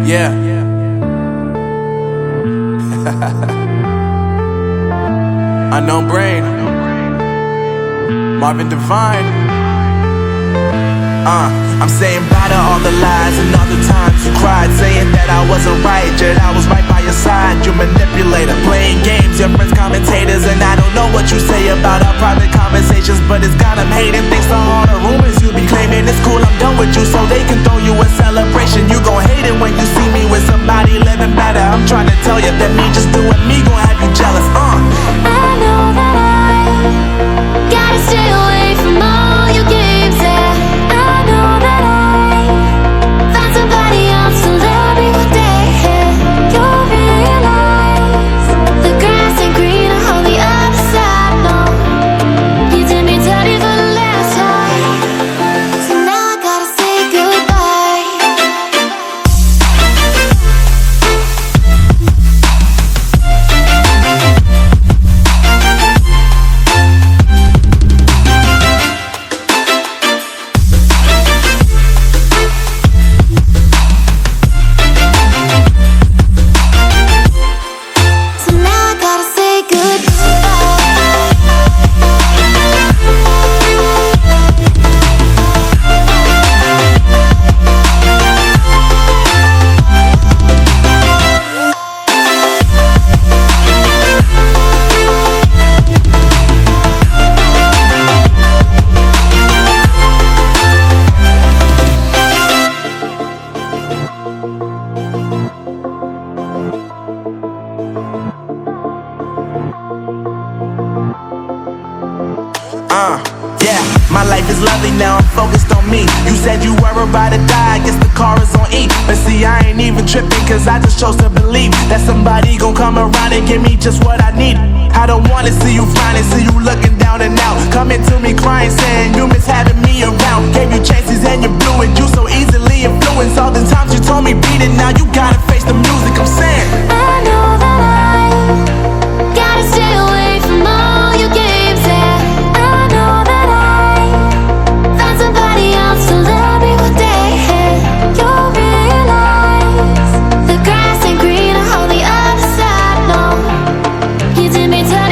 Yeah. Unknown Brain, Marvin Divine. I'm saying bye to all the lies and all the times you cried, saying that I wasn't right, yet I was right by your side. You manipulator, playing games, your friends commentators, and I don't know what you say about our private conversations, but it's got them hating. Thanks to all the rumors you be claiming. It's cool, I'm done with you, so they can throw you a celebration. You gon' hate it when you see me with somebody living better. I'm trying to tell you that me just doing me gon' have you jealous. I know that I gotta stay away from all your games, yeah. I know that I found somebody else to love me one day, yeah. You'll realize the grass ain't greener on the other side, no. You did me dirty for the last time, so now I gotta say goodbye. So now I gotta say Yeah, my life is lovely now, I'm focused on me. You said you were about to die, I guess the car is on E. But see, I ain't even tripping, cause I just chose to believe that somebody gon' come around and give me just what I need. I don't wanna see you frowning, see you looking down and out, coming to me crying, saying you miss having me around. Gave you chances and you blew it, you so easily influenced. All the times you told me beat it, now you gotta face the music. I'm saying I know that I gotta stay away from all your games, yeah. I know that I found somebody else to love me one day, yeah. You'll realize the grass ain't greener on the other side, no. You did me dirty